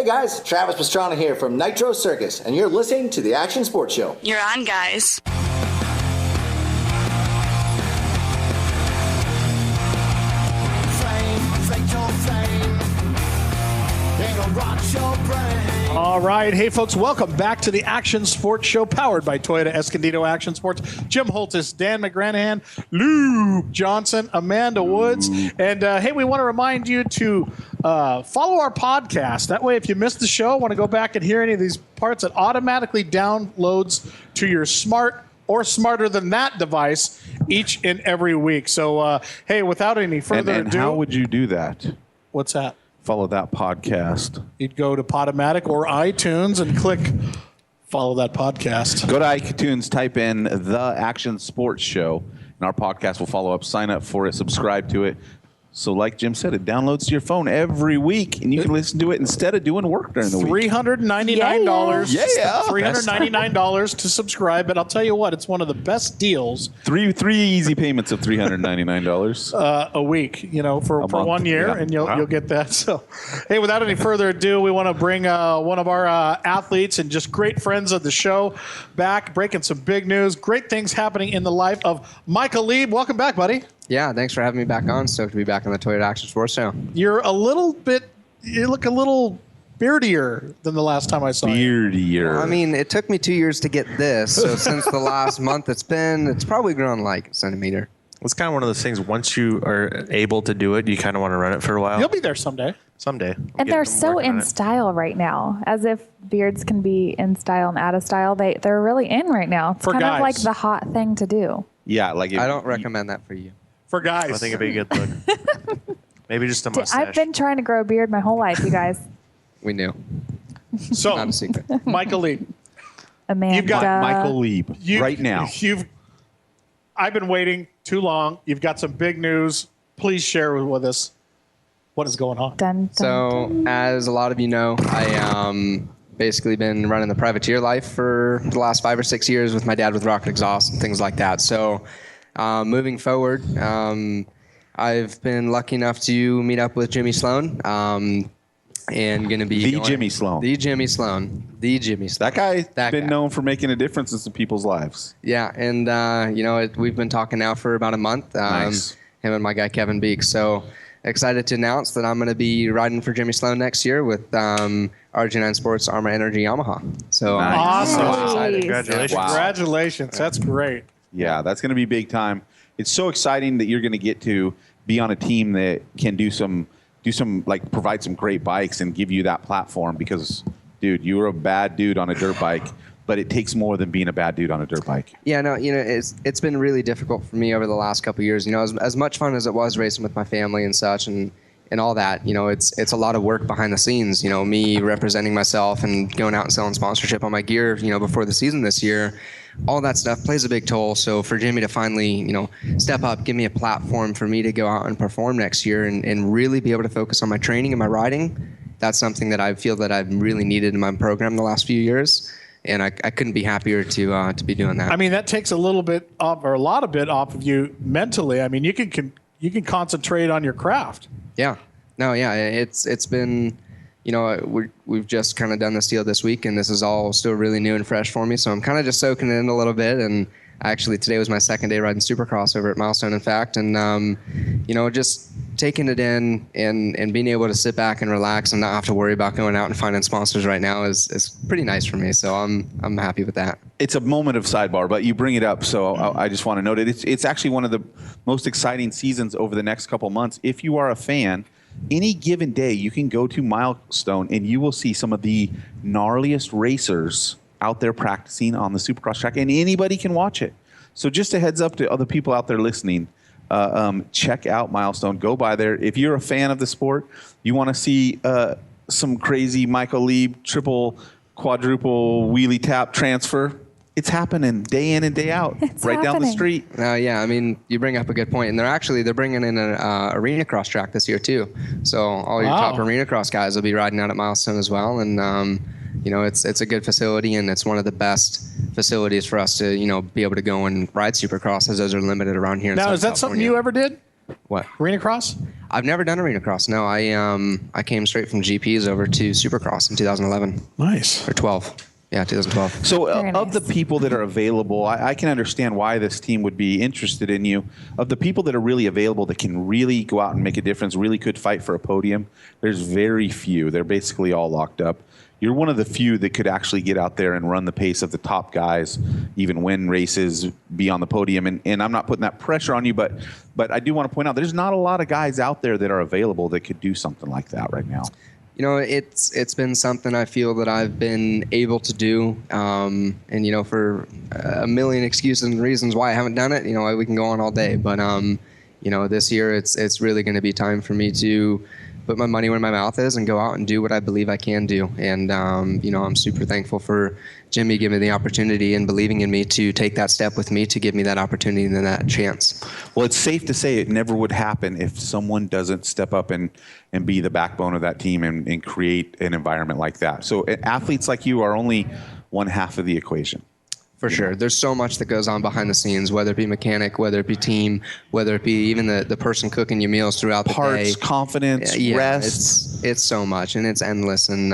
Hey guys, Travis Pastrana here from Nitro Circus, and you're listening to the Action Sports Show. You're on, guys. All right. Hey, folks, welcome back to the Action Sports Show powered by Toyota Escondido Action Sports. Jim Holtis, Dan McGranahan, Luke Johnson, Amanda Woods. And, hey, we want to remind you to follow our podcast. That way, if you missed the show, want to go back and hear any of these parts, it automatically downloads to your smart or smarter than that device each and every week. So, hey, without any further ado. How would you do that? What's that? Follow that podcast. You'd go to Podomatic or iTunes and click follow that podcast. Go to iTunes, type in The Action Sports Show, and our podcast will follow up. Sign up for it, subscribe to it. So like Jim said, it downloads to your phone every week, and you can listen to it instead of doing work during the week. $399. Yeah. $399 to subscribe. But I'll tell you what, it's one of the best deals. Three easy payments of $399 a week, for 1 year, yeah. and you'll get that. So, hey, without any further ado, we want to bring one of our athletes and just great friends of the show back, breaking some big news. Great things happening in the life of Michael Leib. Welcome back, buddy. Yeah, thanks for having me back on. Stoked to be back on the Toyota Action Sports Show. You look a little beardier than the last time I saw you. Beardier. I mean, it took me 2 years to get this, so since the last month it's probably grown like a centimeter. It's kind of one of those things, once you are able to do it, you kind of want to run it for a while. You'll be there someday. Someday. And they're so in style right now, as if beards can be in style and out of style. They're really in right now. It's kind of like the hot thing to do. Yeah, I don't recommend that for you. For guys. I think it'd be a good look. Maybe just a mustache. I've been trying to grow a beard my whole life, you guys. We knew. So, not a secret. Michael Leib. Amanda. You've got Michael Leib right now. I've been waiting too long. You've got some big news. Please share with us what is going on. Dun, dun, So, dun. as a lot of you know, I basically been running the privateer life for the last 5 or 6 years with my dad with Rocket Exhaust and things like that. So, moving forward, I've been lucky enough to meet up with Jimmy Sloan, and going to be Jimmy Sloan. The Jimmy Sloan. That guy's been known for making a difference in some people's lives. Yeah, and we've been talking now for about a month. Nice. Him and my guy Kevin Beek. So excited to announce that I'm going to be riding for Jimmy Sloan next year with RG9 Sports Armor Energy Yamaha. So Awesome. I'm so excited. Congratulations. Wow. Congratulations. That's great. Yeah, that's going to be big time. It's so exciting that you're going to get to be on a team that can provide some great bikes and give you that platform because, dude, you were a bad dude on a dirt bike, but it takes more than being a bad dude on a dirt bike. Yeah, no, it's been really difficult for me over the last couple of years. As much fun as it was racing with my family and such and all that, it's a lot of work behind the scenes. Me representing myself and going out and selling sponsorship on my gear, before the season this year. All that stuff plays a big toll. So for Jimmy to finally, step up, give me a platform for me to go out and perform next year and really be able to focus on my training and my riding, that's something that I feel that I've really needed in my program the last few years. And I couldn't be happier to be doing that. I mean, that takes a little bit off, or a lot of bit off of you mentally. I mean, you can concentrate on your craft. Yeah. No, yeah. It's been, we've just kind of done this deal this week, and this is all still really new and fresh for me. So I'm kind of just soaking it in a little bit. And actually, today was my second day riding Supercross over at Milestone, in fact. And, just taking it in and being able to sit back and relax and not have to worry about going out and finding sponsors right now is pretty nice for me. So I'm happy with that. It's a moment of sidebar, but you bring it up, so I just want to note it. It's actually one of the most exciting seasons over the next couple months. If you are a fan, any given day you can go to Milestone and you will see some of the gnarliest racers out there practicing on the Supercross track, and anybody can watch it. So just a heads up to other people out there listening, check out Milestone. Go by there. If you're a fan of the sport, you want to see some crazy Michael Leib triple, quadruple wheelie tap transfer, it's happening day in and day out, down the street. Yeah, I mean, you bring up a good point, and they're bringing in an arena cross track this year too. So all your top arena cross guys will be riding out at Milestone as well, and it's a good facility, and it's one of the best facilities for us to be able to go and ride Supercross, as those are limited around here. Now, is that something you ever did? What? Arena cross? I've never done arena cross. No, I came straight from GPs over to Supercross in 2011. Nice. Or 12. Yeah, 2012. So Very of nice. the people that are available, I can understand why this team would be interested in you. Of the people that are really available that can really go out and make a difference, really could fight for a podium, there's very few. They're basically all locked up. You're one of the few that could actually get out there and run the pace of the top guys, even win races, be on the podium. And I'm not putting that pressure on you, but I do want to point out there's not a lot of guys out there that are available that could do something like that right now. You know, it's been something I feel that I've been able to do, and you know, for a million excuses and reasons why I haven't done it. You know, we can go on all day, but you know, this year it's really going to be time for me to put my money where my mouth is and go out and do what I believe I can do. And you know, I'm super thankful for Jimmy giving me the opportunity and believing in me to take that step with me to give me that opportunity and that chance. Well, it's safe to say it never would happen if someone doesn't step up and be the backbone of that team and create an environment like that. So athletes like you are only one half of the equation. For sure. There's so much that goes on behind the scenes, whether it be mechanic, whether it be team, whether it be even the person cooking you meals throughout the day. Parts, confidence, rest. It's so much, and it's endless. And,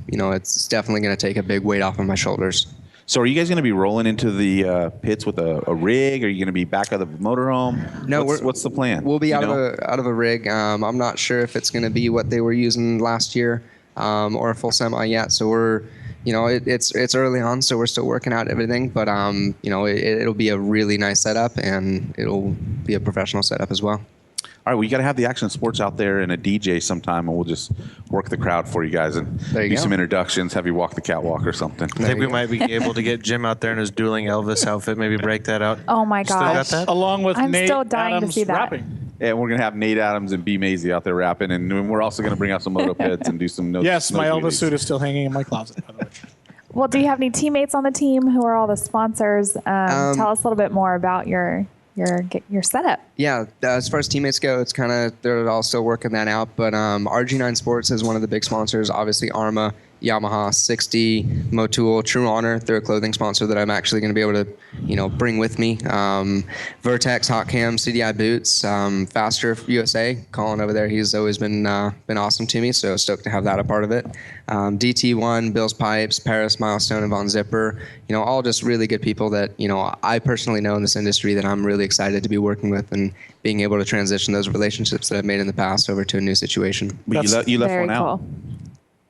you know, it's definitely going to take a big weight off of my shoulders. So are you guys going to be rolling into the pits with a rig? Are you going to be back at the motorhome? No, what's the plan? We'll be out of a rig. I'm not sure if it's going to be what they were using last year or a full semi yet. So we're, you know, it's early on, so we're still working out everything. But you know, it'll be a really nice setup, and it'll be a professional setup as well. All right, well, you got to have the Action Sports out there and a DJ sometime, and we'll just work the crowd for you guys and do some introductions, have you walk the catwalk or something. I think we might be able to get Jim out there in his dueling Elvis outfit, maybe break that out. Oh my Still got gosh. that? Along with I'm Nate still dying Adams to see that. rapping. And we're going to have Nate Adams and B. Maisie out there rapping, and we're also going to bring out some moto pits and do some Yes, my snow Elvis duties. suit is still hanging in my closet, by the way. Well, do you have any teammates on the team? Who are all the sponsors? Tell us a little bit more about your setup. Yeah, as far as teammates go, it's kind of, they're all still working that out. But RG9 Sports is one of the big sponsors. Obviously, Arma, Yamaha, 60, Motul, True Honor. They're a clothing sponsor that I'm actually going to be able to, you know, bring with me. Vertex, Hot Cam, CDI Boots, Faster USA, Colin over there. He's always been awesome to me, so stoked to have that a part of it. DT1, Bill's Pipes, Paris, Milestone, and Von Zipper. You know, all just really good people that, you know, I personally know in this industry that I'm really excited to be working with and being able to transition those relationships that I've made in the past over to a new situation. But you left Very one out. cool.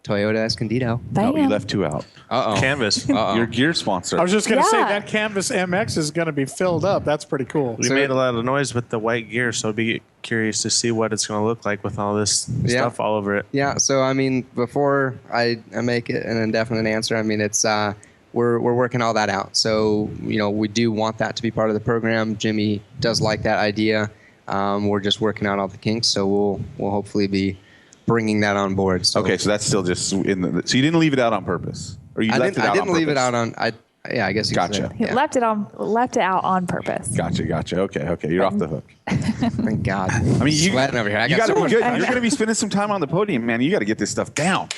Toyota Escondido. No, you Damn. left two out. Uh-oh. Canvas. Your gear sponsor. I was just going to say Yeah. that Canvas MX is going to be filled up. That's pretty cool. We made a lot of noise with the white gear, so I'd be curious to see what it's going to look like with all this stuff all over it. Yeah, so I mean, before I make it an indefinite answer, I mean, it's we're working all that out. So, you know, we do want that to be part of the program. Jimmy does like that idea. We're just working out all the kinks, so we'll hopefully be bringing that on board. So. Okay, so that's still just in the. So you didn't leave it out on purpose, or you left it out I didn't on leave it purpose? out on. Yeah, I guess you could Gotcha. say. He Yeah. left it out on purpose. Gotcha. Okay, you're off the hook. Thank God. I mean, you Sweating over here. I you got got to so be much good. fun. You're going to be spending some time on the podium, man. You got to get this stuff down.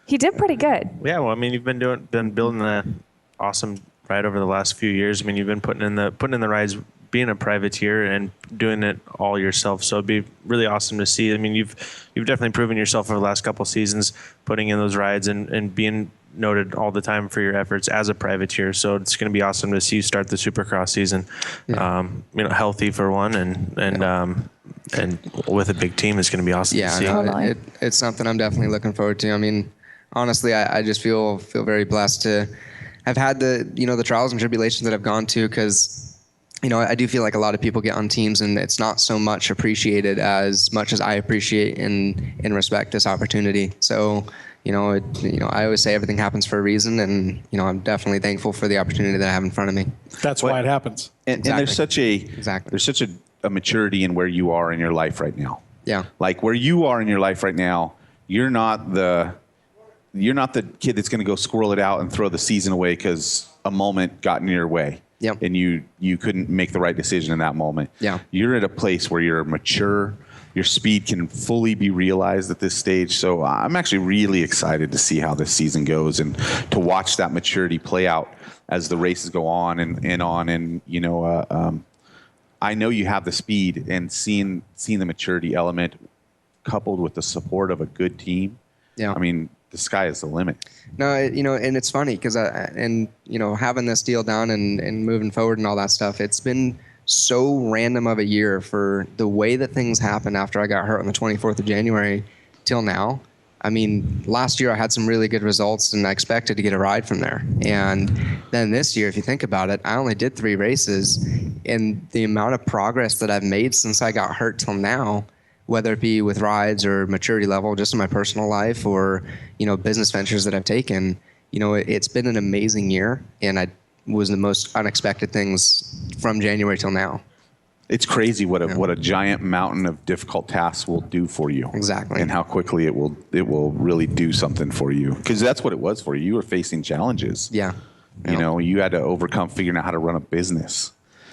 He did pretty good. Yeah, well, I mean, you've been building an awesome ride over the last few years. I mean, you've been putting in the rides, being a privateer and doing it all yourself. So it'd be really awesome to see. I mean, you've definitely proven yourself over the last couple of seasons, putting in those rides and being noted all the time for your efforts as a privateer. So it's going to be awesome to see you start the Supercross season, you know, healthy for one, and with a big team is going to be awesome to see. Yeah, Totally. it's something I'm definitely looking forward to. I mean, honestly, I just feel very blessed to have had the trials and tribulations that I've gone to, because, you know, I do feel like a lot of people get on teams and it's not so much appreciated as much as I appreciate and respect this opportunity. So, you know, I always say everything happens for a reason, and, you know, I'm definitely thankful for the opportunity that I have in front of me. That's why it happens. And there's such a maturity in where you are in your life right now. Yeah. Like where you are in your life right now, you're not the kid that's going to go squirrel it out and throw the season away because a moment got in your way. Yep. And you couldn't make the right decision in that moment. Yeah. You're at a place where you're mature. Your speed can fully be realized at this stage. So I'm actually really excited to see how this season goes and to watch that maturity play out as the races go on and on. And, you know, I know you have the speed, and seeing the maturity element coupled with the support of a good team, Yeah. I mean, the sky is the limit. No, and it's funny because having this deal done and moving forward and all that stuff, it's been so random of a year for the way that things happened after I got hurt on the 24th of January till now. I mean, last year I had some really good results and I expected to get a ride from there. And then this year, if you think about it, I only did 3 races, and the amount of progress that I've made since I got hurt till now, whether it be with rides or maturity level, just in my personal life or, business ventures that I've taken, it's been an amazing year, and I was the most unexpected things from January till now. It's crazy what a giant mountain of difficult tasks will do for you. Exactly. And how quickly it will really do something for you. Because that's what it was for you. You were facing challenges. Yeah. You had to overcome figuring out how to run a business.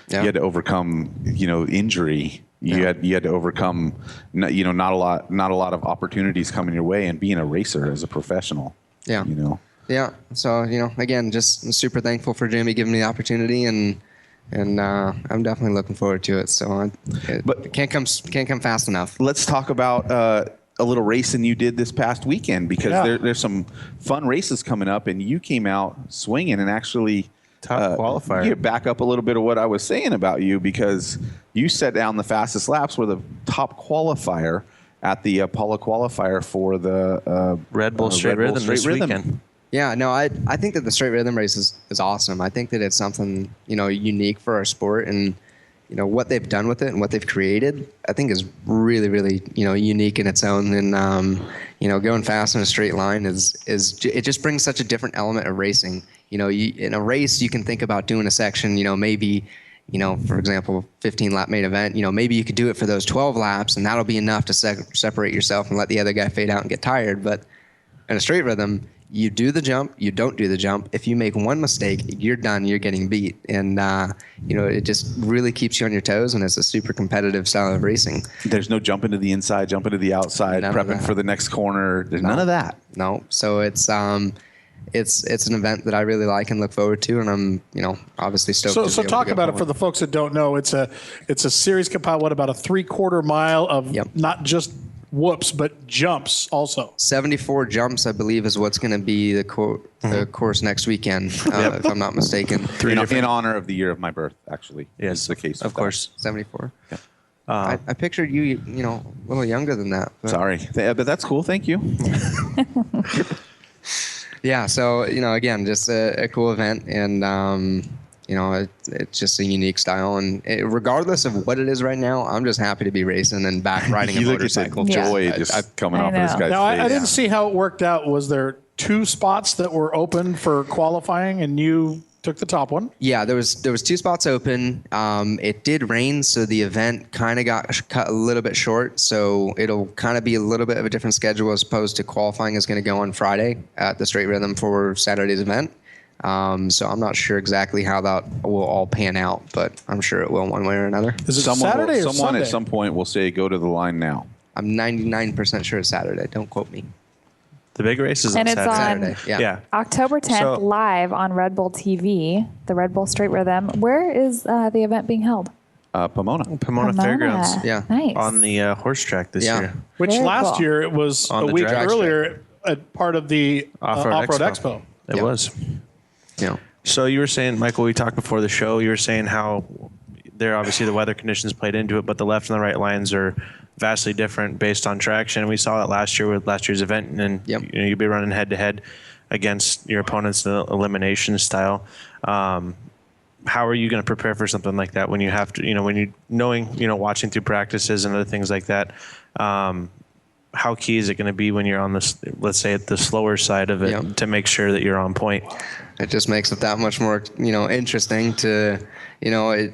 Yeah. You had to overcome, injury. You had to overcome, not a lot of opportunities coming your way, and being a racer as a professional. Yeah. Yeah. So, again, just super thankful for Jimmy giving me the opportunity, and I'm definitely looking forward to it. So, but it can't come fast enough. Let's talk about a little racing you did this past weekend, because there's some fun races coming up, and you came out swinging and actually top qualifier. You back up a little bit of what I was saying about you, because you set down the fastest laps, were the top qualifier at the Apollo qualifier for the Red Bull Straight Rhythm this weekend. Yeah, no, I think that the straight rhythm race is awesome. I think that it's something, unique for our sport, and, what they've done with it and what they've created, I think is really, really, unique in its own. And, going fast in a straight line it just brings such a different element of racing. In a race, you can think about doing a section, maybe, for example, 15-lap main event, maybe you could do it for those 12 laps, and that'll be enough to separate yourself and let the other guy fade out and get tired. But in a straight rhythm, you do the jump, you don't do the jump. If you make one mistake, you're done, you're getting beat. And, it just really keeps you on your toes, and it's a super competitive style of racing. There's no jumping to the inside, jumping to the outside, prepping for the next corner. There's none of that. No. So it's an event that I really like and look forward to, and I'm, obviously stoked. So talk about it for the folks that don't know. It's a series compiled, about a 3/4 mile of not just whoops, but jumps also. 74 jumps, I believe, is what's going to be the course next weekend, if I'm not mistaken. In honor of the year of my birth, actually. Yes, the case. Of course. 74. Yeah. I pictured you, a little younger than that. But. Sorry, but that's cool. Thank you. Yeah. So, again, just a cool event, and, it's just a unique style, and regardless of what it is right now, I'm just happy to be racing and back riding a motorcycle. Joy just coming off of this guy's now, face. I didn't see how it worked out. Was there 2 spots that were open for qualifying, and you took the top one? Yeah, there was 2 spots open. It did rain, so the event kind of got cut a little bit short. So it'll kind of be a little bit of a different schedule, as opposed to qualifying is going to go on Friday at the Straight Rhythm for Saturday's event. So I'm not sure exactly how that will all pan out, but I'm sure it will one way or another. Is it Saturday or Someone Sunday? at some point will say, go to the line now. I'm 99% sure it's Saturday. Don't quote me. The big race is And on it's Saturday. Saturday. Yeah. October 10th, live on Red Bull TV, the Red Bull Straight Rhythm. Where is the event being held? Pomona. Pomona Fairgrounds. Yeah. Nice. On the horse track this year. Which Very last cool. year it was On a the week drag earlier, part of the Off-Road Off-Road Expo. Expo. It was. Yeah. So you were saying, Michael, we talked before the show, you were saying how there obviously the weather conditions played into it, but the left and the right lines are vastly different based on traction. And we saw that last year with last year's event, and you'd be running head-to-head against your opponents in the elimination style. How are you going to prepare for something like that when you have to, when you knowing, watching through practices and other things like that? How key is it going to be when you're on this, let's say, at the slower side of it, to make sure that you're on point? It just makes it that much more, interesting to,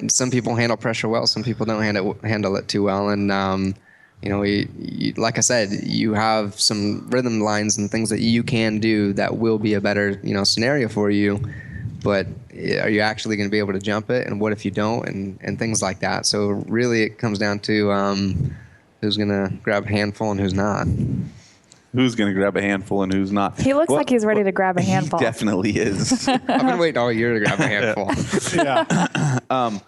some people handle pressure well, some people don't handle it too well. And, like I said, you have some rhythm lines and things that you can do that will be a better, scenario for you. But are you actually going to be able to jump it? And what if you don't? And things like that. So really it comes down to who's going to grab a handful and who's not. Who's going to grab a handful and who's not? He looks like he's ready to grab a handful. He definitely is. I've been waiting all year to grab a handful. Yeah.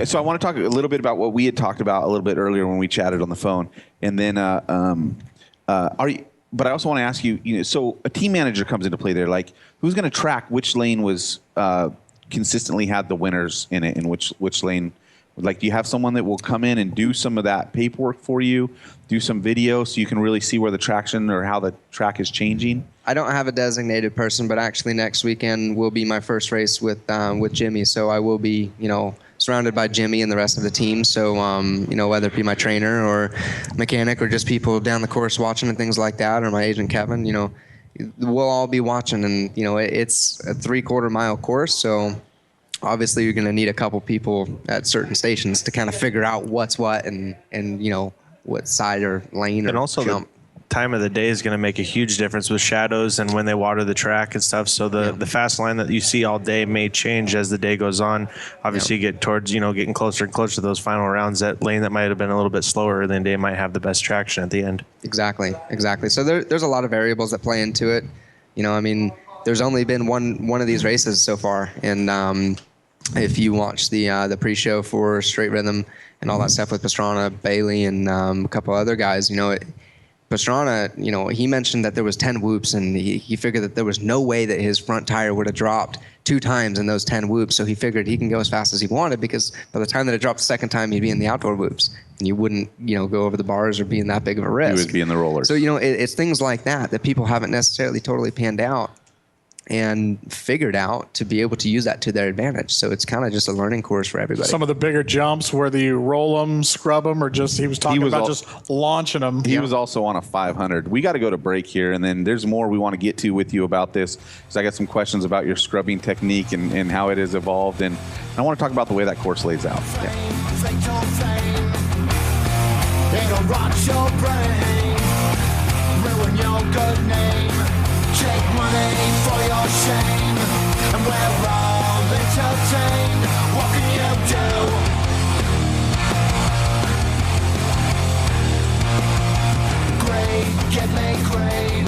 So I want to talk a little bit about what we had talked about a little bit earlier when we chatted on the phone, and then but I also want to ask you, so a team manager comes into play there. Like, who's going to track which lane was consistently had the winners in it, and which lane? Like, do you have someone that will come in and do some of that paperwork for you, do some video so you can really see where the traction or how the track is changing? I don't have a designated person, but actually next weekend will be my first race with Jimmy. So I will be, surrounded by Jimmy and the rest of the team. So, whether it be my trainer or mechanic or just people down the course watching and things like that, or my agent Kevin, we'll all be watching. And, it's a 3/4 mile course. So obviously you're going to need a couple people at certain stations to kind of figure out what's what and what side or lane and or also jump. The time of the day is going to make a huge difference with shadows and when they water the track and stuff. So the fast line that you see all day may change as the day goes on. Obviously, you get towards, getting closer and closer to those final rounds. That lane that might have been a little bit slower early in the day might have the best traction at the end. Exactly. So there's a lot of variables that play into it. There's only been one of these races so far, and if you watch the pre-show for Straight Rhythm and all that stuff with Pastrana, Bailey, and a couple other guys, Pastrana, he mentioned that there was 10 whoops, and he figured that there was no way that his front tire would have dropped 2 times in those 10 whoops. So he figured he can go as fast as he wanted, because by the time that it dropped the second time, he'd be in the outdoor whoops, and you wouldn't, go over the bars or be in that big of a risk. He would be in the rollers. So, it's things like that people haven't necessarily totally panned out and figured out to be able to use that to their advantage. So it's kind of just a learning course for everybody. Some of the bigger jumps, whether you roll them, scrub them, or just he was talking about just launching them. He was also on a 500. We got to go to break here, and then there's more we want to get to with you about this, because I got some questions about your scrubbing technique and how it has evolved, and I want to talk about the way that course lays out. It'll rot your brain, ruin your good name. Take money for your shame, and we're all entertained. What can you do? Great, get me great.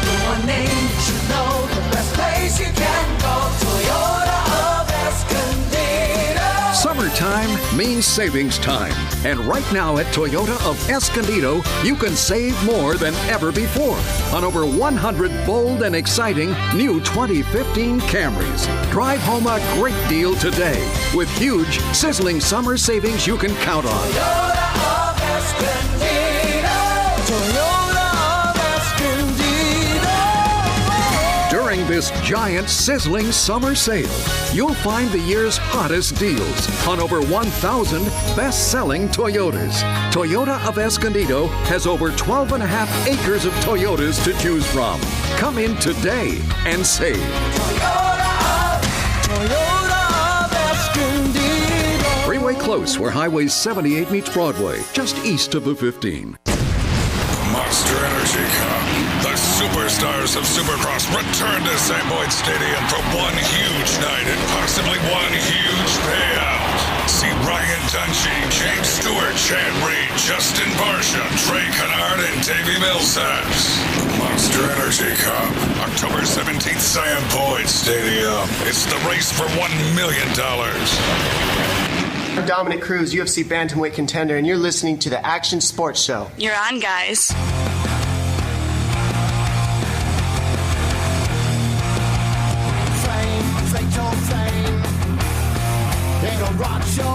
The one name you should know, the best place you can go. Toyota of Escondido. Summertime means savings time. And right now at Toyota of Escondido, you can save more than ever before on over 100 bold and exciting new 2015 Camrys. Drive home a great deal today with huge, sizzling summer savings you can count on. Toyota of Escondido. Toyota of Escondido. During this giant, sizzling summer sale, you'll find the year's hottest deals on over 1,000 best-selling Toyotas. Toyota of Escondido has over 12.5 acres of Toyotas to choose from. Come in today and save. Toyota of Escondido. Freeway Close, where Highway 78 meets Broadway, just east of the 15. Monster Energy Cup. The superstars of Supercross return to St. Boyd Stadium for one huge night and possibly one huge payout. See Ryan Dungey, James Stewart, Chad Reed, Justin Barsha, Trey Kennard, and Davey Millsaps. Monster Energy Cup, October 17th, St. Boyd Stadium. It's the race for $1 million. I'm Dominic Cruz, UFC bantamweight contender, and you're listening to the Action Sports Show. You're on, guys.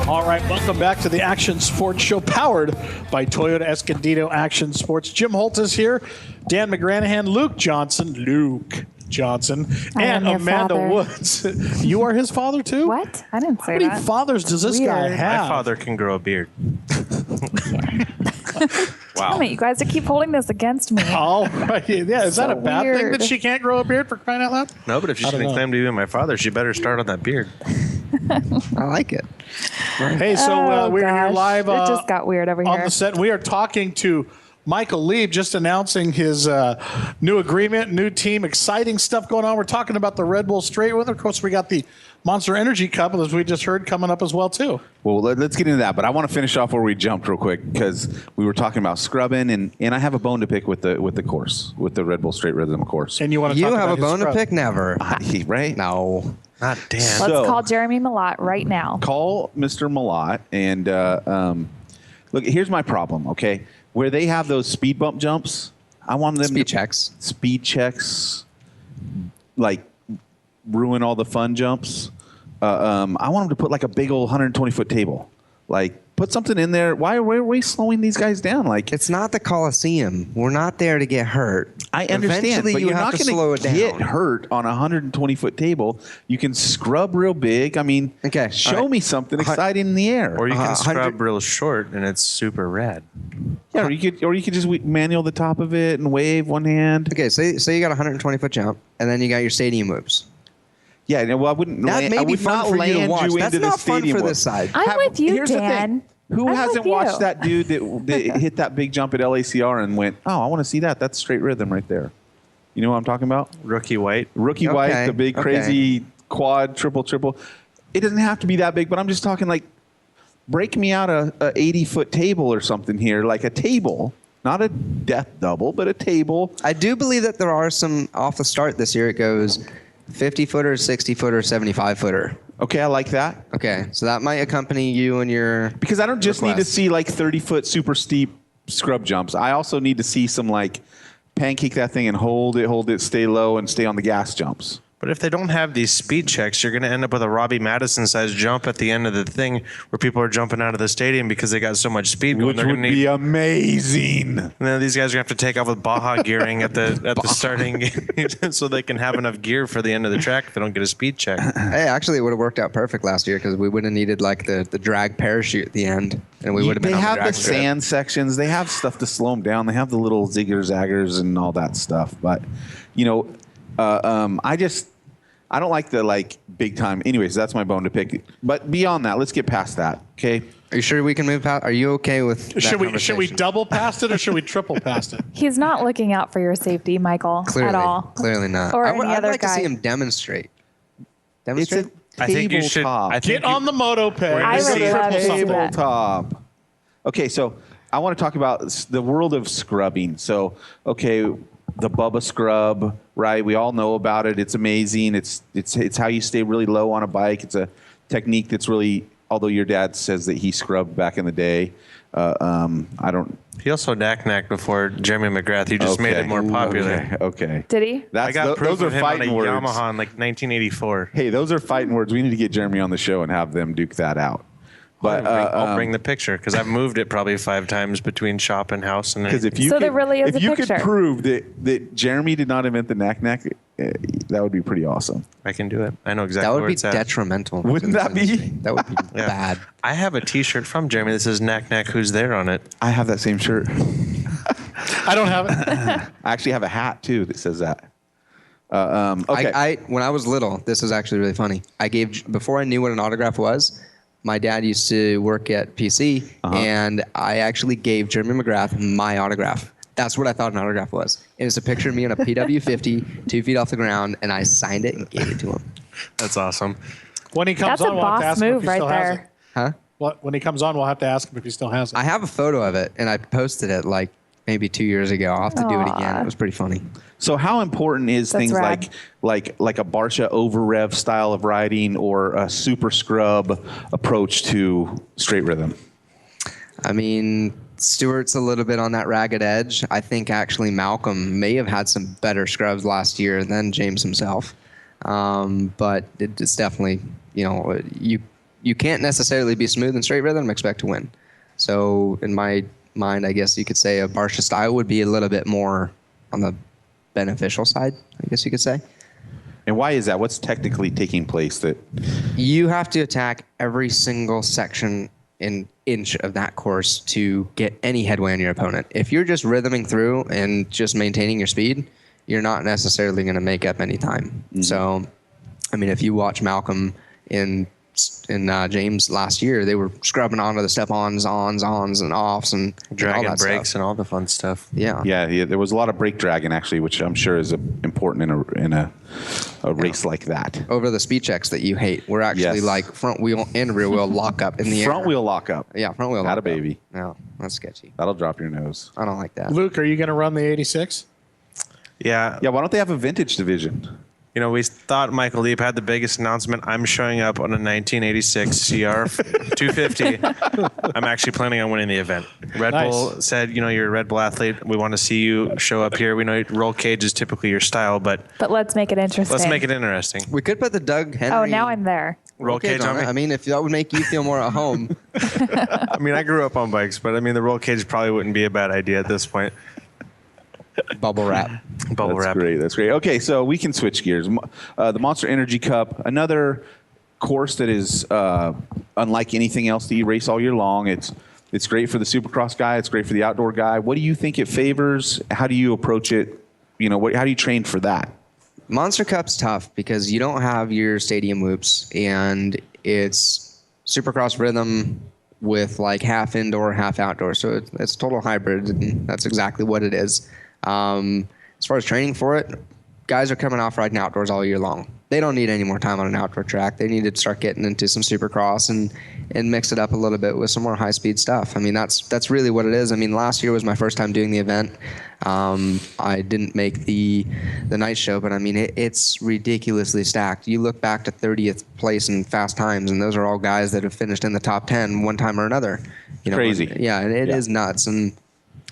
All right, welcome back to the Action Sports Show, powered by Toyota Escondido Action Sports. Jim Holt is here, Dan McGranahan, Luke Johnson, and Amanda father. Woods. You are his father, too? What? I didn't say How many that. fathers does this guy Weird. have? My father can grow a beard. Damn it, you guys keep holding this against me. All right. Yeah, is that So a bad thing weird. that she can't grow a beard, for crying out loud? No, but if she's I don't going to know. claim to be my father, she better start on that beard. I like it. Hey, so Oh, we're here gosh. live It just got weird over on here. the set. We are talking to Michael Leib just announcing his new agreement, new team, exciting stuff going on. We're talking about the Red Bull Straight Rhythm. Of course, we got the Monster Energy Cup, as we just heard, coming up as well, too. Well, let's get into that. But I want to finish off where we jumped real quick because we were talking about scrubbing, and I have a bone to pick with the course, with the Red Bull Straight Rhythm course. And you want to You talk have about a bone his to pick? Never. Right? No. Not Dan. Let's call Jeremy Malott right now. Call Mr. Malott, and look, here's my problem, okay? Where they have those speed bump jumps, I want them Speed checks. Speed checks, like, ruin all the fun jumps. I want them to put like a big old 120-foot table. Like, put something in there. Why are we slowing these guys down? Like, It's not the Coliseum. We're not there to get hurt. I understand, Eventually, but you you're have not to slow going it to down. get hurt on a 120-foot table. You can scrub real big. I mean, Okay, show all right. me something exciting in the air. Or you can 100 scrub real short and it's super rad. Yeah, or you could just manual the top of it and wave one hand. Okay, so you got a 120-foot jump, and then you got your stadium moves. Yeah, no, well, I wouldn't. That may I be would fun not for you to land watch. you That's into the not fun stadium for with- this side. I'm with you, Here's the Dan. thing. Who I'm hasn't with watched you. that dude that hit that big jump at LACR and went, "Oh, I want to see that. That's straight rhythm right there." You know what I'm talking about? Rookie White. Rookie White, the big crazy quad triple. It doesn't have to be that big, but I'm just talking like break me out a 80-foot table or something here, like a table, not a death double, but a table. I do believe that there are some off the start this year. It goes 50-footer, 60-footer, 75-footer. Okay, I like that. Okay, so that might accompany you and your Because I don't just need to request. see like 30-foot super steep scrub jumps. I also need to see some like pancake that thing and hold it, stay low, and stay on the gas jumps. But if they don't have these speed checks, you're going to end up with a Robbie Madison-sized jump at the end of the thing where people are jumping out of the stadium because they got so much speed going. Which They're would gonna be need, amazing. and then these guys are going to have to take off with Baja gearing at the starting so they can have enough gear for the end of the track if they don't get a speed check. Hey, actually, it would have worked out perfect last year because we would have needed like the drag parachute at the end, and we would have been. They on have the drag the strip. sand sections. They have stuff to slow them down. They have the little zigger-zaggers and all that stuff. But, you know, I don't like the like big time. Anyways, that's my bone to pick. But beyond that, let's get past that. Okay. Are you sure we can move past? Are you okay with that Should we conversation? double past it or should we triple past it? He's not looking out for your safety, Michael, Clearly, at all. clearly not. Or I'd any other like to see guy. him demonstrate. It's Demonstrate. a I think you should. tabletop. I think Get on the moto peg. I would love to see that. Tabletop. Okay, so I want to talk about the world of scrubbing. So, okay, the Bubba scrub, right? We all know about it. It's amazing. It's how you stay really low on a bike. It's a technique that's really, although your dad says that he scrubbed back in the day. I don't. He also knack-knacked before Jeremy McGrath. He just made it more popular. Okay. Did he? I got proof those are of him on a fighting words. Yamaha in like 1984. Hey, those are fighting words. We need to get Jeremy on the show and have them duke that out. But I'll bring the picture because I've moved it probably 5 times between shop and house. And because if you So could, there really is if a you picture. could prove that Jeremy did not invent the knack, that would be pretty awesome. I can do it. I know exactly That would where be it's at. detrimental. Wouldn't to that this be? industry. That would be Yeah. bad. I have a T-shirt from Jeremy that says "Knack Who's there" on it. I have that same shirt. I don't have it. I actually have a hat too that says that. Okay. I when I was little, this is actually really funny. Before I knew what an autograph was, my dad used to work at PC, and I actually gave Jeremy McGrath my autograph. That's what I thought an autograph was. And it's a picture of me on a PW50, 2 feet off the ground, and I signed it and gave it to him. That's awesome. When he comes That's a on, we'll have to boss ask him if move he right still has it. there. Huh? When he comes on, we'll have to ask him if he still has it. I have a photo of it, and I posted it like maybe 2 years ago. I'll have to do it again. Aw. It was pretty funny. So how important is That's things rad. like a Barsha over rev style of riding or a super scrub approach to straight rhythm? I mean, Stewart's a little bit on that ragged edge. I think actually Malcolm may have had some better scrubs last year than James himself. But it's definitely, you can't necessarily be smooth and straight rhythm and expect to win. So in my mind, I guess you could say a Barsha style would be a little bit more on the beneficial side, I guess you could say. And why is that? What's technically taking place that You have to attack every single section in inch of that course to get any headway on your opponent. If you're just rhythming through and just maintaining your speed, you're not necessarily going to make up any time. So, I mean, if you watch Malcolm in James last year, they were scrubbing onto the step-ons, ons, and offs, and dragging all that brakes stuff. and all the fun stuff. Yeah. Yeah, there was a lot of brake dragging actually, which I'm sure is important in a race like that. Over the speed checks that you hate, we're actually Yes. like front wheel and rear wheel lock up in the air. Front wheel lock up. Yeah, front wheel lock Not a up. baby. No, that's sketchy. That'll drop your nose. I don't like that. Luke, are you going to run the 86? Yeah. Yeah, why don't they have a vintage division? You know, we thought Michael Leib had the biggest announcement. I'm showing up on a 1986 CR 250. I'm actually planning on winning the event. Red Nice. Bull said, you know, you're a Red Bull athlete. We want to see you show up here. We know roll cage is typically your style, but let's make it interesting. let's make it interesting. We could put the Doug Henry. Oh, now I'm there. Roll cage on it. me. I mean, if that would make you feel more at home. I mean, I grew up on bikes, but I mean, the roll cage probably wouldn't be a bad idea at this point. Bubble wrap. Bubble That's wrap. great. That's great. Okay, so we can switch gears. The Monster Energy Cup, another course that is unlike anything else that you race all year long. It's great for the Supercross guy. It's great for the outdoor guy. What do you think it favors? How do you approach it? You know, how do you train for that? Monster Cup's tough because you don't have your stadium loops, and it's Supercross rhythm with like half indoor, half outdoor. So it's total hybrid, and that's exactly what it is. As far as training for it, guys are coming off riding outdoors all year long. They don't need any more time on an outdoor track. They need to start getting into some Supercross and mix it up a little bit with some more high-speed stuff. I mean, that's really what it is. I mean, last year was my first time doing the event. I didn't make the night show, but I mean, it's ridiculously stacked. You look back to 30th place in fast times, and those are all guys that have finished in the top 10 one time or another. You know, Crazy. Yeah, and it is nuts. And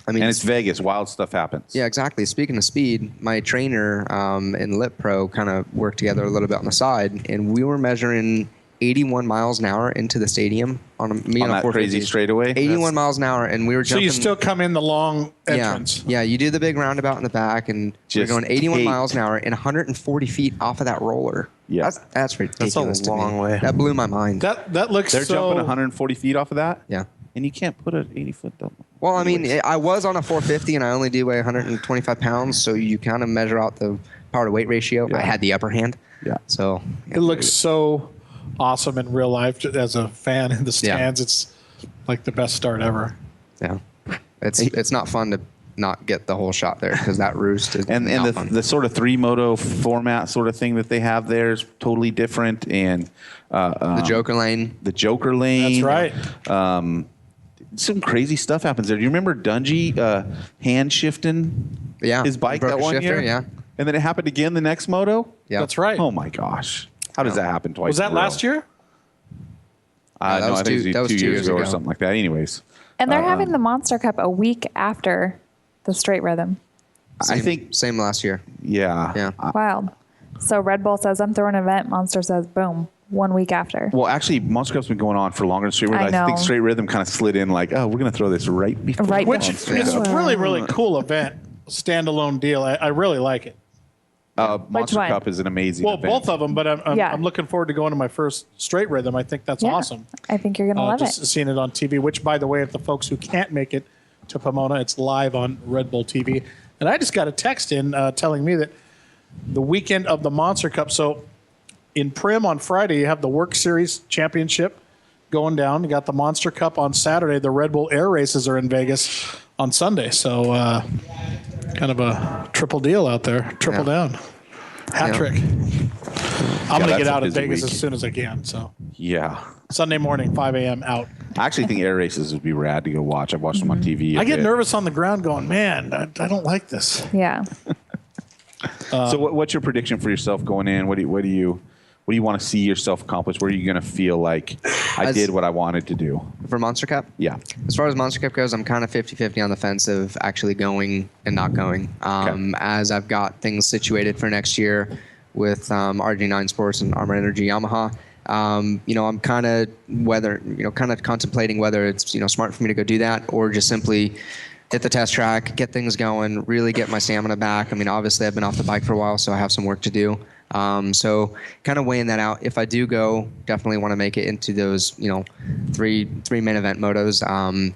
I mean, And it's Vegas. Wild stuff happens. yeah, exactly. Speaking of speed, my trainer and Lip Pro kind of worked together a little bit on the side, and we were measuring 81 miles an hour into the stadium on On that 450. crazy straightaway. 81 miles an hour, and we were So jumping. you still come in the long entrance. Yeah, you do the big roundabout in the back, and we're Just going 81 hate. miles an hour and 140 feet off of that roller. Yeah. That's ridiculous. to me. long way. That blew my mind. That looks They're so. jumping 140 feet off of that. Yeah. And you can't put an 80-foot double. Well, I mean, I was on a 450, and I only do weigh 125 pounds, so you kind of measure out the power to weight ratio. Yeah. I had the upper hand. Yeah. So It looks so awesome in real life. As a fan in the stands, it's like the best start ever. yeah, it's not fun to not get the whole shot there because that roost is And not the fun. the sort of 3-moto format sort of thing that they have there is totally different. And the Joker lane. the Joker lane. That's right. Some crazy stuff happens there. Do you remember Dungey hand shifting Yeah, his bike broke that a one shifter, year? yeah. And then it happened again the next moto? Yeah, That's right. Oh my gosh. How does that happen twice? Was that in a row? last year? that No, was I think two- it that was was 2 2 years years ago or ago. something like that. Anyways, And they're having the Monster Cup a week after the straight rhythm. I think, same last year. yeah. Yeah. Wild. So Red Bull says, I'm throwing an event. Monster says, boom, 1 week after. Well, actually, Monster Cup's been going on for longer than Straight Rhythm. I I think know. Straight Rhythm kind of slid in like, oh, we're going to throw this right before Right Which Monster is Cup. a really, really cool event. Standalone deal. I really like it. Monster one? Cup is an amazing Well, event. both of them, but Yeah. I'm looking forward to going to my first straight rhythm. I think that's Yeah. awesome. I think you're going to love Just it. seeing it on TV, which, by the way, if the folks who can't make it to Pomona, it's live on Red Bull TV. And I just got a text in telling me that the weekend of the Monster Cup, so in Prim on Friday, you have the Work Series Championship going down. You got the Monster Cup on Saturday. The Red Bull Air Races are in Vegas on Sunday. So kind of a triple deal out there, triple down. Hat trick. I'm going to that's get a out of busy Vegas week. as soon as I can. So Yeah. Sunday morning, 5 a.m. out. I actually think air races would be rad to go watch. I've watched them on TV. a I get bit. nervous on the ground going, man, I don't like this. Yeah. So what's your prediction for yourself going in? What do you want to see yourself accomplish? Where are you going to feel like I did what I wanted to do? For Monster Cup? Yeah. As far as Monster Cup goes, I'm kind of 50-50 on the fence of actually going and not going. As I've got things situated for next year with RG9 Sports and Armor Energy Yamaha, I'm kind of contemplating whether it's smart for me to go do that or just simply hit the test track, get things going, really get my stamina back. I mean, obviously I've been off the bike for a while, so I have some work to do. So kind of weighing that out. If I do go, definitely want to make it into those, three main event motos,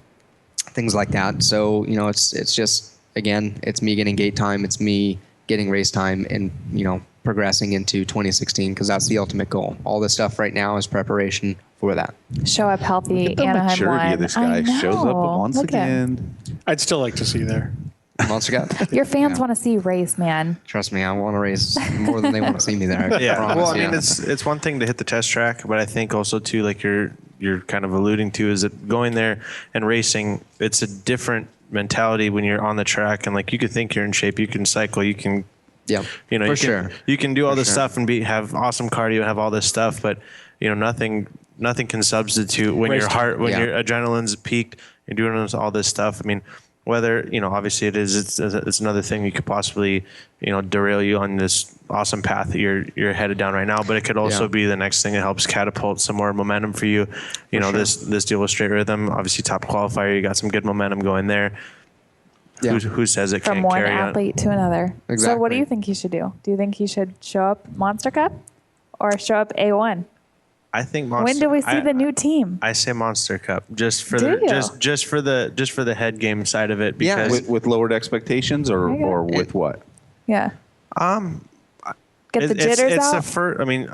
things like that. So, it's just, again, it's me getting gate time. It's me getting race time and, progressing into 2016, because that's the ultimate goal. All this stuff right now is preparation for that. Show up healthy. Look at the Anaheim maturity won. of this guy. I know. Shows up once Look at him. again. I'd still like to see there. Monster Cup. Your fans want to see you race, man. Trust me, I want to race more than they want to see me there. Yeah. Promise, Well, I mean, it's one thing to hit the test track, but I think also too, like you're kind of alluding to, is that going there and racing, it's a different mentality when you're on the track, and like you could think you're in shape, you can cycle, you can, yeah, you can do all this stuff and have awesome cardio, have all this stuff, but nothing can substitute when your heart, when your adrenaline's peaked, you're doing all this stuff. I mean, whether obviously it's another thing you could possibly derail you on this awesome path that you're headed down right now, but it could also be the next thing that helps catapult some more momentum for you. This deal with Straight Rhythm, obviously top qualifier, you got some good momentum going there. Yeah. Who says it from can't one carry athlete to another? Exactly. So what do you think he should do? Do you think he should show up Monster Cup or show up A1? I think when do we see the new team? I say Monster Cup just for the head game side of it, because with lowered expectations or with what? Yeah. Get the jitters it's out. I mean,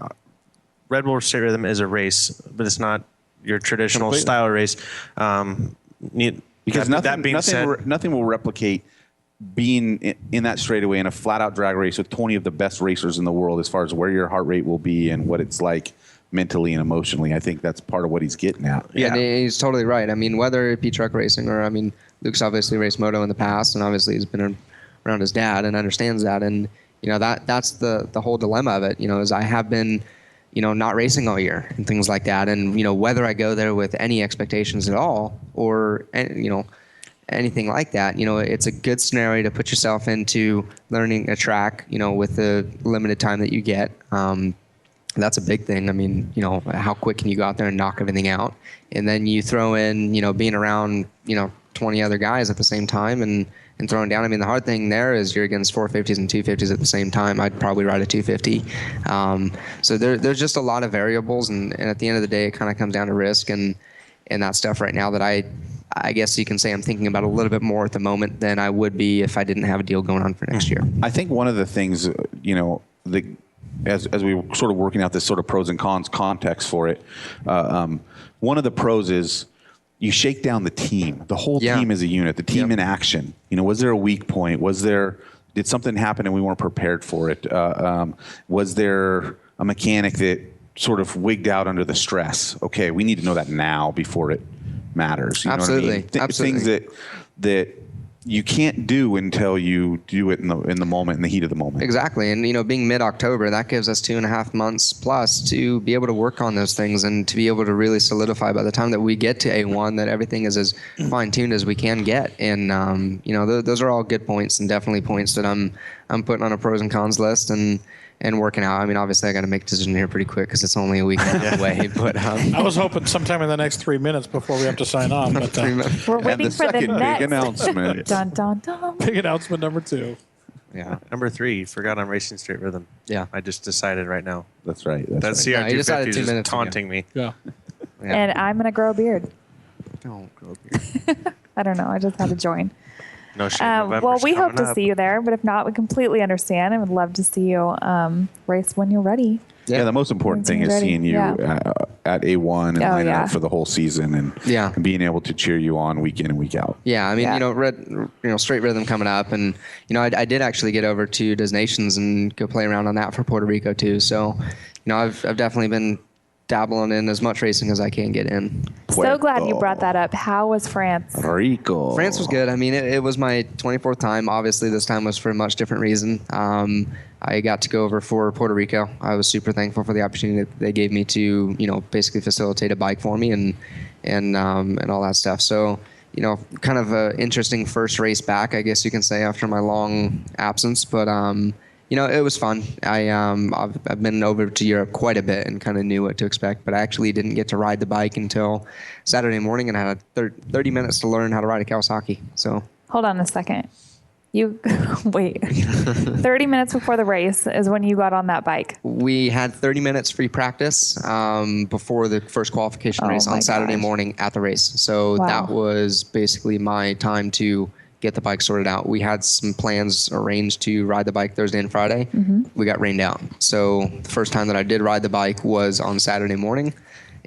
Red Bull Straight Rhythm is a race, but it's not your traditional style race. Because nothing will replicate being in that straightaway in a flat-out drag race with 20 of the best racers in the world as far as where your heart rate will be and what it's like mentally and emotionally. I think that's part of what he's getting at. Yeah, and he's totally right. I mean, whether it be truck racing or, I mean, Luke's obviously raced moto in the past, and obviously he's been around his dad and understands that. And, that's the whole dilemma of it, is I have been, not racing all year and things like that. And, whether I go there with any expectations at all or, anything like that, it's a good scenario to put yourself into learning a track, with the limited time that you get. That's a big thing. I mean, how quick can you go out there and knock everything out? And then you throw in, being around, 20 other guys at the same time and throwing down. I mean, the hard thing there is you're against 450s and 250s at the same time. I'd probably ride a 250. So there's just a lot of variables. And at the end of the day, it kind of comes down to risk and that stuff right now that I guess you can say I'm thinking about a little bit more at the moment than I would be if I didn't have a deal going on for next year. I think one of the things, as we were sort of working out this sort of pros and cons context for it, one of the pros is you shake down the team. The whole team is a unit, the team in action. Was there a weak point? Did something happen and we weren't prepared for it? Was there a mechanic that sort of wigged out under the stress? Okay, we need to know that now before it matters. You Absolutely. know what I mean? Absolutely. Things that you can't do until you do it in the moment, in the heat of the moment. Exactly. And, being mid-October, that gives us 2.5 months plus to be able to work on those things and to be able to really solidify by the time that we get to A1 that everything is as fine-tuned as we can get. And, those are all good points and definitely points that I'm putting on a pros and cons list and working out. I mean, obviously, I got to make a decision here pretty quick because it's only a week away. But I was hoping sometime in the next 3 minutes before we have to sign off. But we're waiting for the next big announcement. Dun, dun, dun. Big announcement number 2. Yeah. Number 3, forgot I'm racing Straight Rhythm. Yeah. I just decided right now. That's right. That right. CR250 is just taunting me. Yeah. And I'm going to grow a beard. Don't grow a beard. I don't know. I just had to join. No shame. Well, we hope to up. see you there, but if not, we completely understand and would love to see you race when you're ready. Yeah, the most important thing is seeing you at A1 and line up for the whole season and being able to cheer you on week in and week out. Yeah, I mean, Straight Rhythm coming up, and I did actually get over to Des Nations and go play around on that for Puerto Rico too. So, I've definitely been dabbling in as much racing as I can get in. So glad you brought that up. How was France? Rico. France was good. I mean, it was my 24th time. Obviously, this time was for a much different reason. I got to go over for Puerto Rico. I was super thankful for the opportunity that they gave me to, basically facilitate a bike for me and all that stuff. So, kind of an interesting first race back, I guess you can say, after my long absence. But it was fun. I've been over to Europe quite a bit and kind of knew what to expect, but I actually didn't get to ride the bike until Saturday morning and I had 30 minutes to learn how to ride a Kawasaki. So hold on a second. You wait. 30 minutes before the race is when you got on that bike. We had 30 minutes free practice before the first qualification race on Saturday morning at the race. So that was basically my time to get the bike sorted out. We had some plans arranged to ride the bike Thursday and Friday. We got rained out. So the first time that I did ride the bike was on Saturday morning,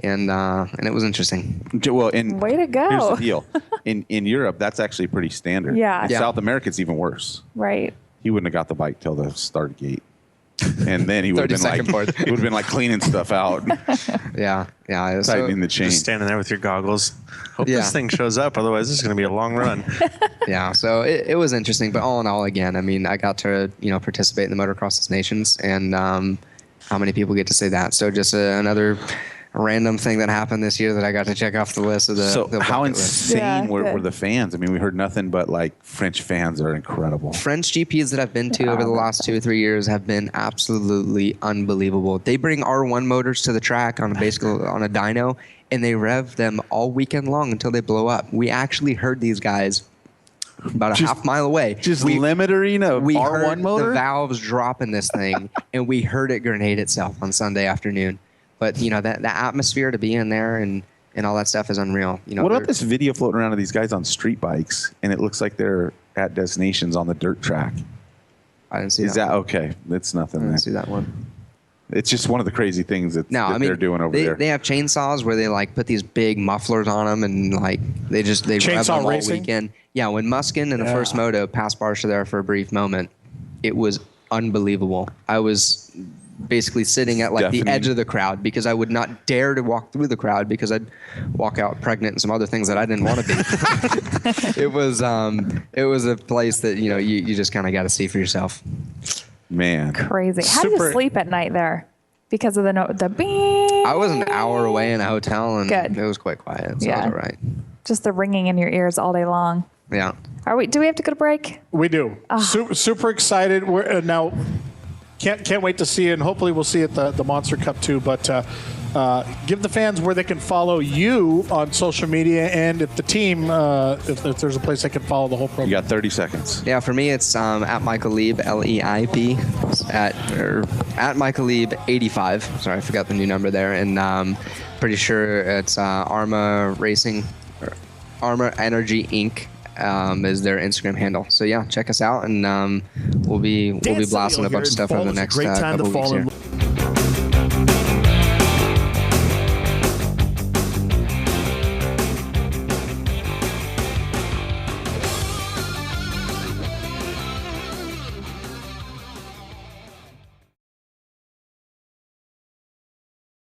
and it was interesting. Well, Way to go. Here's the deal. In Europe, that's actually pretty standard. Yeah. In South America, it's even worse. Right. He wouldn't have got the bike till the start gate. And then he would have been like cleaning stuff out, Yeah. tightening the chain. Just standing there with your goggles. Hope Yeah. this thing shows up. Otherwise, this is going to be a long run. Yeah, so it was interesting, but all in all, again, I mean, I got to participate in the Motocross Nations, and how many people get to say that? So just another random thing that happened this year that I got to check off the list of the. So the how bucket list. insane were the fans? I mean, we heard nothing but like French fans are incredible. French GPs that I've been to over the last 2 or 3 years have been absolutely unbelievable. They bring R1 motors to the track on a dyno, and they rev them all weekend long until they blow up. We actually heard these guys about a half mile away. Limitering a we R1 heard motor? the valves drop in this thing, and we heard it grenade itself on Sunday afternoon. But the atmosphere to be in there and all that stuff is unreal. What about this video floating around of these guys on street bikes, and it looks like they're at destinations on the dirt track? I didn't see Is that okay? It's nothing. I didn't see that one. It's just one of the crazy things that they're doing over there. They have chainsaws where they like put these big mufflers on them, and like they rev Chainsaw them all racing? weekend. Yeah, when Muskin and the first moto passed Barsha there for a brief moment, it was unbelievable. I was basically sitting at like the edge of the crowd because I would not dare to walk through the crowd because I'd walk out pregnant and some other things that I didn't want to be. It was a place that you just kind of got to see for yourself. Man, Crazy. How do you sleep at night there? Because of the beep. I was an hour away in a hotel, and Good. it was quite quiet, so it was all right. Just the ringing in your ears all day long. Yeah. Do we have to go to break? We do. Super excited. We're now can't wait to see it, and hopefully we'll see it at the Monster Cup too. But give the fans where they can follow you on social media, and if the team, if there's a place they can follow the whole program. You got 30 seconds. Yeah, for me it's at Michael Leib, Leib, at Michael Leib 85. Sorry, I forgot the new number there, and pretty sure it's Arma Racing, Arma Energy Inc. Is their Instagram handle. So yeah, check us out, and we'll be blasting a bunch of stuff over the next couple weeks here.